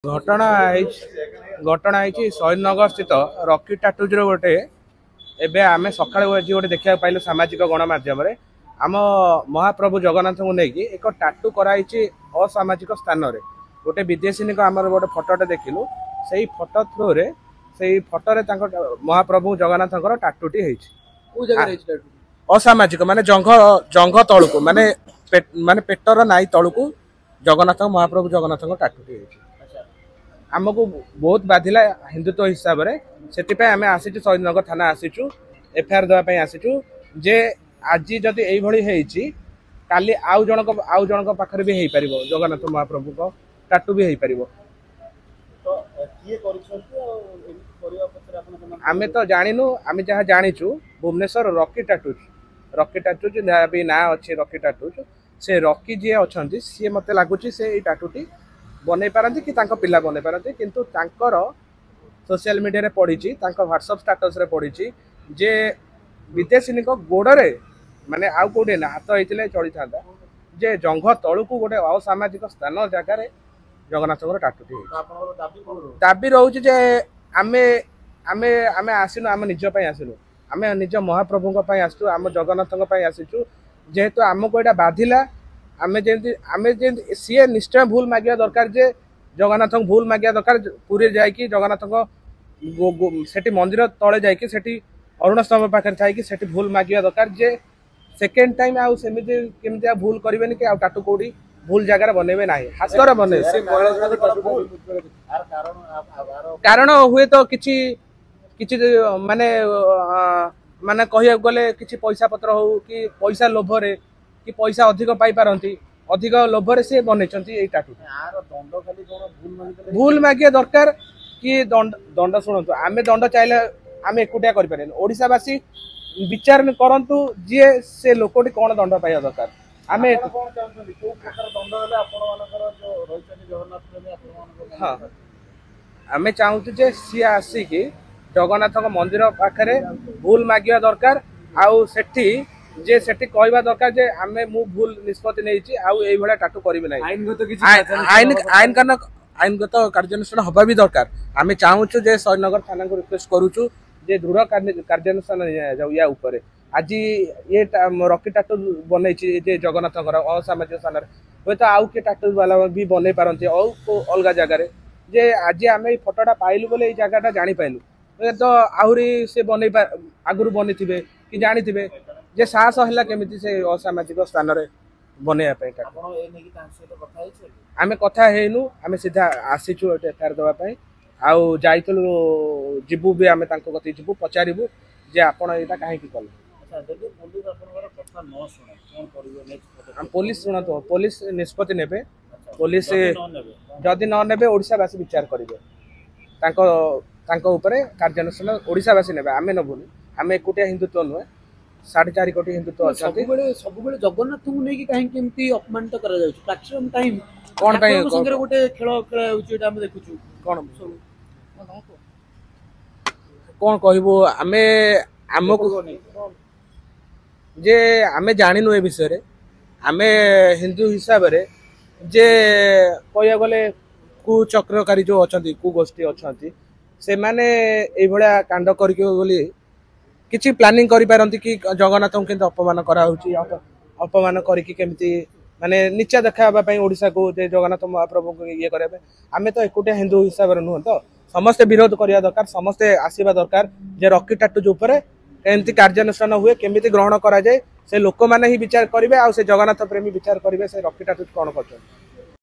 घटना घटना शहीदनगर स्थित रकी टाटूज गोटे एबे आम सका गोटे देखा पाइल सामाजिक गणमाध्यम आम महाप्रभु जगन्नाथ को लेकिन एक टाटू कराई असामाजिक स्थान में गोटे विदेशी आम गोटे फटोटे देखिलु से फटो थ्रू से फटोरे महाप्रभु जगन्नाथ टाटूटी असामाजिक माने जंघ तलू माने माने पेटर नाई तलू जगन्नाथ महाप्रभु जगन्नाथ टाटूटी आमको बहुत बाधिला हिंदुत्व हिसाब से आम आसी शहीदनगर थाना आसीचु एफआईआर देवाई आसीचु जे आज जदि यही काली आउ जनक पाखरे भी हो पार जगन्नाथ महाप्रभु को टाटू भी हो पार आम तो जानू आम जहाँ जाचु भुवनेश्वर रकी टाटूज जहाँ भी ना अच्छे रकी टाटूज से रकी जी अच्छा सी मत लगुच से टाटूटी बन पारती कि पिला बन पारती किंतु तांकर सोशल मीडिया रे पड़ी व्हाट्सएप स्टेटस रे पड़ी जे विदेशी गोड़े माने आउ कोटे हाथ होते चली था जे जंघ तलू को गोटे असामाजिक स्थान जगार जगन्नाथ टाटूटी दाबी रोचे जे आमे आमे आमे आसिनु आम निजपाई आसिनु आम निज महाप्रभु आसु आम जगन्नाथ आसीचु जेहेतु आमको यहाँ बाधिला आमे सी निश्चय भूल मागिया दरकार जे जगन्नाथ भूल मागिया दरकार पूरी जाकि जगन्नाथ सेठी मंदिर तले जाकि सेठी अरुण स्तंभ पाखे थी भूल मागिया दरकार जे सेकेंड टाइम आउ सेमिति केमती भूल करेंगे कि टाटू कौटी भूल जगार बनइबे ना हास्यर बने कारण हुए तो किछि किछि माने माने कहिया गले किछि पैसा पत्र हो कि पैसा लोभरे कि पैसा अधिक पाई पारती अधिक लोभरे से बनई टाटू भूल मागिया दरकार कि दंड शुणु आम दंड चाहिए आम एकुटिया करें विचार करंतु जी से लोकटी कौन दंड पाइबा दरकार आम हाँ आम चाहूँ जे सी आसिक जगन्नाथ मंदिर पाखे भूल मागिया दरकार आउ सेठी जे सेठी कहवा दरकार जे आमे मु भूल निष्पत्ति नहीं आउ भाया टाटू करेंगे ना आईनगत कार्यानुष्ठान हवा भी दरकार आम चाहूँ जे शहीदनगर थाना को रिक्वेस्ट करुचु जे दृढ़ कार्यानुष्ठान या ऊपर आज ये रकी टाटू बनई जगन्नाथ असामाजिक स्थान हे तो आउ किए टाटू वाला भी बनई पारती अलग जगार जे आज आम फटोटा पाइलु बोले ये जगह जापाइलु तो आहरी से बन आगु बनी थे कि जानी थे जे साहस है केमी से असामाजिक स्थान बनवाई आम कथा हेनु आम सीधा आसीचु एफआईआर देवाई आउ जाइलु जीवु भी आम कति जीवु पचारू जे आपण यहाँ कहीं कले पुलिस शुणु पुलिस निष्पत्ति ने पुलिस जदि न ने ओडावासी विचार करेंगे कार्यानुष्ठान ओडावासी ने आम नबुनि आम एकुटिया हिंदुत्व नुहे 4.5 कोटी हिंदुत्व अच्छा सब जगन्नाथ को लेकिन कहीं अपमानित कौन गोटे खेल खेल देखु कौन कहबू आमे आमको जे आमे जानिनु ए विषय आमे हिंदू हिसाब रे जे कहया गले कुचक्रकारी जो अच्छा कुगोष्ठी अच्छा से माने ए भलिया कांड करके बोली किछि प्लानिंग करि पारंती कि जगन्नाथ को केंत अपमान करा होची अपमान करके केमती माने नीचा देखाबा पई ओडिसा को जे जगन्नाथ महाप्रभु को ये करबे आमे तो एकुटे हिंदू हिसाब रे नुह तो समस्त विरोध करिया दरकार समस्त आसीबा दरकार जे रकी टाटूज ऊपर केमती कार्यानुष्ठान हुए केमती ग्रहण करा जाए से लोक माने ही विचार करिवे आ से जगन्नाथ प्रेमी विचार करिवे से रकी टाटूज कोन करछ।